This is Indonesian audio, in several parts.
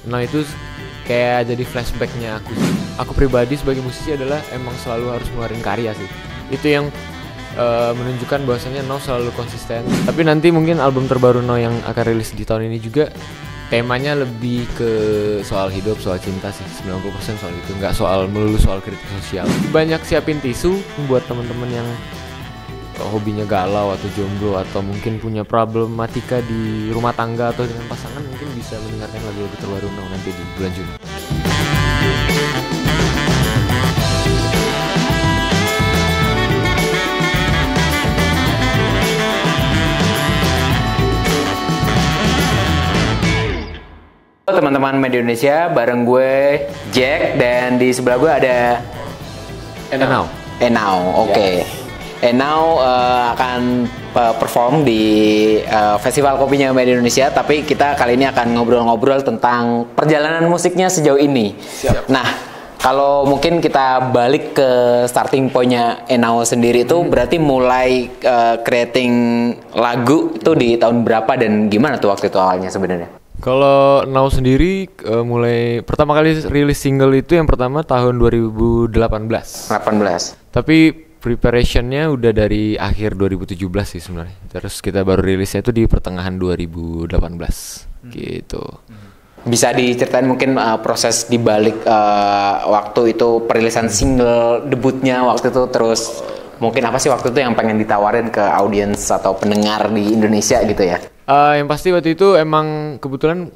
Nah itu kayak jadi flashbacknya aku sih. Aku pribadi sebagai musisi adalah emang selalu harus ngeluarin karya sih. Itu yang menunjukkan bahwasanya No selalu konsisten. Tapi nanti mungkin album terbaru No yang akan rilis di tahun ini juga temanya lebih ke soal hidup, soal cinta sih. 90% soal itu, nggak soal melulu soal kritik sosial. Banyak siapin tisu buat teman-teman yang hobinya galau atau jomblo atau mungkin punya problematika di rumah tangga atau dengan pasangan, mungkin bisa mendengarkan lagu-lagu terbaru No nanti di bulan Juni. Halo teman-teman Media Indonesia, bareng gue Jack dan di sebelah gue ada Enau, oke. Enau akan perform di Festival Kopinya Media Indonesia, tapi kita kali ini akan ngobrol-ngobrol tentang perjalanan musiknya sejauh ini. Siap. Nah, kalau mungkin kita balik ke starting point-nya Enau sendiri itu berarti mulai creating lagu itu di tahun berapa dan gimana tuh waktu itu awalnya sebenarnya? Kalau Now sendiri mulai pertama kali rilis single itu yang pertama tahun 2018. Tapi preparationnya udah dari akhir 2017 sih sebenarnya. Terus kita baru rilisnya itu di pertengahan 2018 gitu. Bisa diceritain mungkin proses di balik waktu itu perilisan single debutnya waktu itu, terus mungkin apa sih waktu itu yang pengen ditawarin ke audiens atau pendengar di Indonesia gitu ya? Yang pasti waktu itu emang kebetulan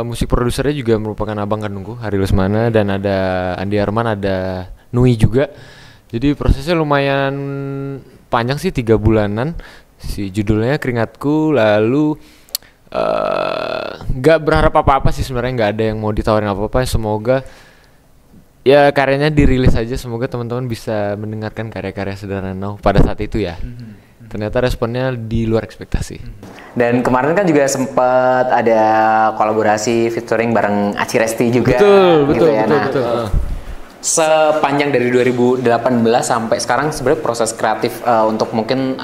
musik produsernya juga merupakan abang kandungku, Hari Lesmana, dan ada Andi Arman, ada Nui juga. Jadi prosesnya lumayan panjang sih, 3 bulanan. Si judulnya Keringatku, lalu nggak berharap apa-apa sih sebenarnya, nggak ada yang mau ditawarin apa-apa. Semoga ya karyanya dirilis aja, semoga teman-teman bisa mendengarkan karya-karya sederhana Now pada saat itu ya. Ternyata responnya di luar ekspektasi. Dan kemarin kan juga sempat ada kolaborasi featuring bareng Aci Resti juga. Betul. Sepanjang dari 2018 sampai sekarang sebenarnya proses kreatif untuk mungkin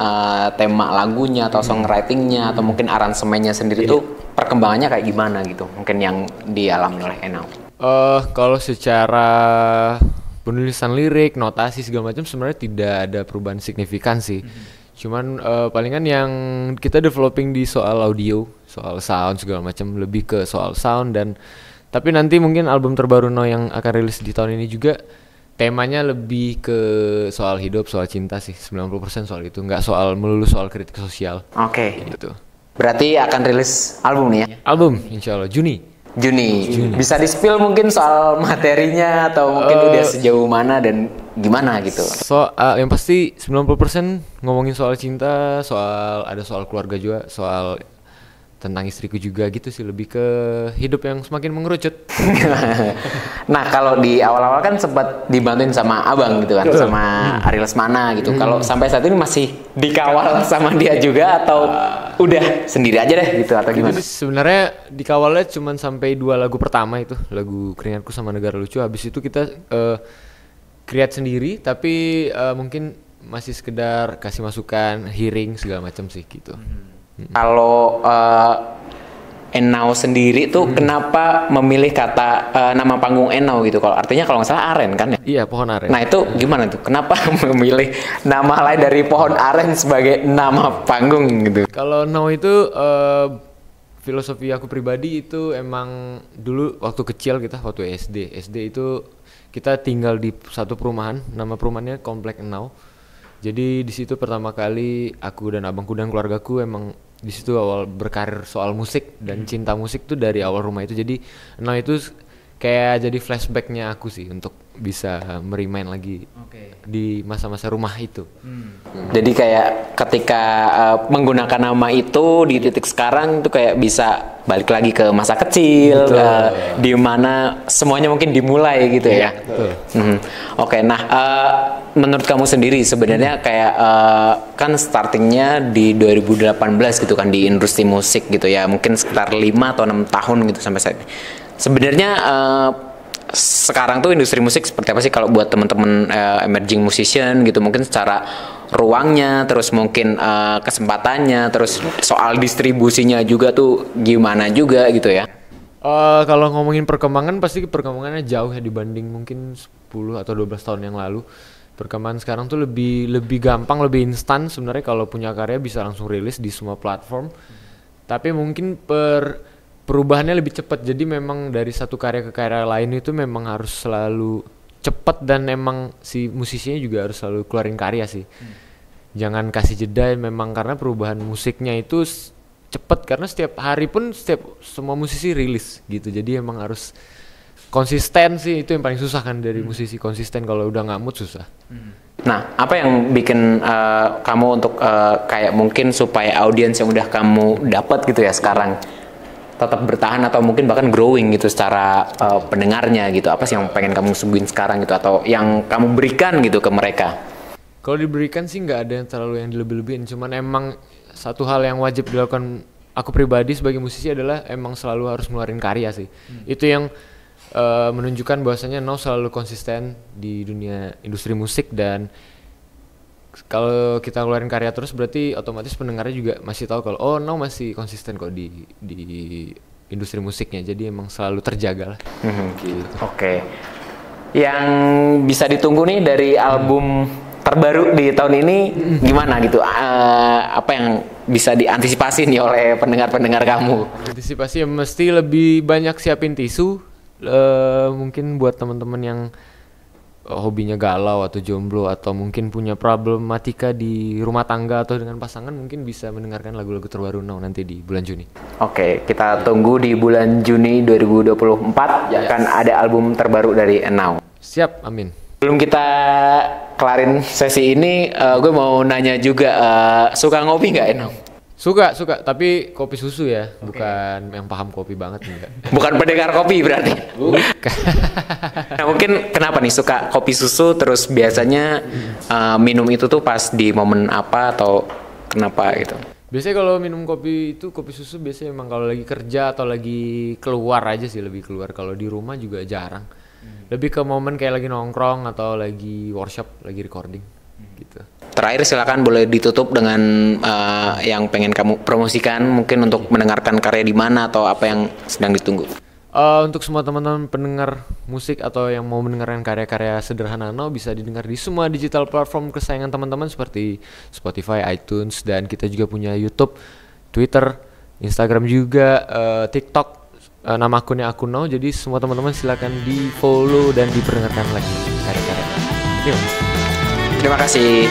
tema lagunya atau songwritingnya atau mungkin aransemennya sendiri itu perkembangannya kayak gimana gitu? Mungkin yang dialami oleh Enau. Kalau secara penulisan lirik, notasi segala macam sebenarnya tidak ada perubahan signifikan sih. Cuman palingan yang kita developing di soal audio, soal sound segala macam, lebih ke soal sound. Dan tapi nanti mungkin album terbaru No yang akan rilis di tahun ini juga temanya lebih ke soal hidup, soal cinta sih. 90% soal itu, nggak soal melulu soal kritik sosial. Oke. Gitu. Berarti akan rilis album nih ya? Album insya Allah Juni. Bisa di-spill mungkin soal materinya atau mungkin udah sejauh mana dan gimana gitu? Yang pasti 90% ngomongin soal cinta, ada soal keluarga juga, soal tentang istriku juga gitu sih, lebih ke hidup yang semakin mengerucut. Nah, kalau di awal-awal kan sempat dibantuin sama abang gitu kan, sama Ari Lesmana gitu. Kalau sampai saat ini masih dikawal sama dia juga atau udah sendiri aja deh gitu atau gimana? Jadi sebenarnya dikawalnya cuma sampai 2 lagu pertama itu, lagu Keringatku sama Negara Lucu. Habis itu kita create sendiri, tapi mungkin masih sekedar kasih masukan, hearing segala macam sih gitu. Kalau Enau sendiri tuh kenapa memilih kata nama panggung Enau gitu? Kalau artinya kalau nggak salah aren kan ya? Iya, pohon aren. Nah itu gimana tuh? Kenapa memilih nama lain dari pohon aren sebagai nama panggung gitu? Kalau Now itu filosofi aku pribadi itu emang dulu waktu kecil kita waktu SD itu kita tinggal di satu perumahan, nama perumahannya Komplek Now. Jadi di situ pertama kali aku dan abangku dan keluargaku emang di situ awal berkarir soal musik dan cinta musik tuh dari awal rumah itu. Jadi Now itu kayak jadi flashbacknya aku sih untuk bisa merimain lagi di masa-masa rumah itu. Jadi kayak ketika menggunakan nama itu di titik sekarang tuh kayak bisa balik lagi ke masa kecil, di mana semuanya mungkin dimulai gitu ya. Oke, nah menurut kamu sendiri sebenarnya kayak kan startingnya di 2018 gitu kan di industri musik gitu ya, mungkin sekitar 5 atau 6 tahun gitu sampai saat ini. Sebenarnya sekarang tuh industri musik seperti apa sih kalau buat teman-teman emerging musician gitu, mungkin secara ruangnya, terus mungkin kesempatannya, terus soal distribusinya juga tuh gimana juga gitu ya? Kalau ngomongin perkembangan pasti perkembangannya jauh ya dibanding mungkin 10 atau 12 tahun yang lalu. Perkembangan sekarang tuh lebih gampang, lebih instan sebenarnya kalau punya karya bisa langsung rilis di semua platform. Tapi mungkin perubahannya lebih cepat. Jadi memang dari satu karya ke karya lain itu memang harus selalu cepat dan emang si musisinya juga harus selalu keluarin karya sih. Jangan kasih jeda memang karena perubahan musiknya itu cepet karena setiap hari pun semua musisi rilis gitu, jadi emang harus konsisten sih, itu yang paling susah kan dari musisi, konsisten. Kalau udah nggak mood susah. Nah, apa yang bikin kamu untuk kayak mungkin supaya audiens yang udah kamu dapat gitu ya sekarang tetap bertahan atau mungkin bahkan growing gitu secara pendengarnya gitu, apa sih yang pengen kamu suguhin sekarang gitu atau yang kamu berikan gitu ke mereka? Kalau diberikan sih nggak ada yang terlalu yang dilebih-lebihin, cuman emang satu hal yang wajib dilakukan aku pribadi sebagai musisi adalah emang selalu harus ngeluarin karya sih. Itu yang menunjukkan bahwasanya No selalu konsisten di dunia industri musik, dan kalau kita ngeluarin karya terus berarti otomatis pendengarnya juga masih tahu kalau oh No masih konsisten kok di industri musiknya. Jadi emang selalu terjaga lah. Gitu. Oke. Yang bisa ditunggu nih dari album terbaru di tahun ini gimana gitu? Apa yang bisa diantisipasi nih oleh pendengar-pendengar kamu? Antisipasi ya mesti lebih banyak siapin tisu. Mungkin buat teman-teman yang hobinya galau atau jomblo atau mungkin punya problematika di rumah tangga atau dengan pasangan, mungkin bisa mendengarkan lagu-lagu terbaru Now nanti di bulan Juni. Oke, kita tunggu di bulan Juni 2024 akan ada album terbaru dari Now. Siap, amin. Belum kita kelarin sesi ini, gue mau nanya juga, suka ngopi nggak Now? Suka, tapi kopi susu ya, bukan yang paham kopi banget enggak. Bukan pendengar kopi berarti? Bukan. Nah mungkin kenapa nih suka kopi susu, terus biasanya minum itu tuh pas di momen apa atau kenapa gitu? Biasanya kalau minum kopi itu kopi susu biasanya emang kalau lagi kerja atau lagi keluar aja sih, lebih keluar. Kalau di rumah juga jarang. Lebih ke momen kayak lagi nongkrong atau lagi workshop, lagi recording gitu. Terakhir silakan boleh ditutup dengan yang pengen kamu promosikan, mungkin untuk mendengarkan karya di mana atau apa yang sedang ditunggu. Untuk semua teman-teman pendengar musik atau yang mau mendengarkan karya-karya sederhana Now, bisa didengar di semua digital platform kesayangan teman-teman seperti Spotify, iTunes, dan kita juga punya YouTube, Twitter, Instagram juga, TikTok. Nama akunnya akun Now, jadi semua teman-teman silakan di follow dan diperdengarkan lagi karya-karya. Terima kasih.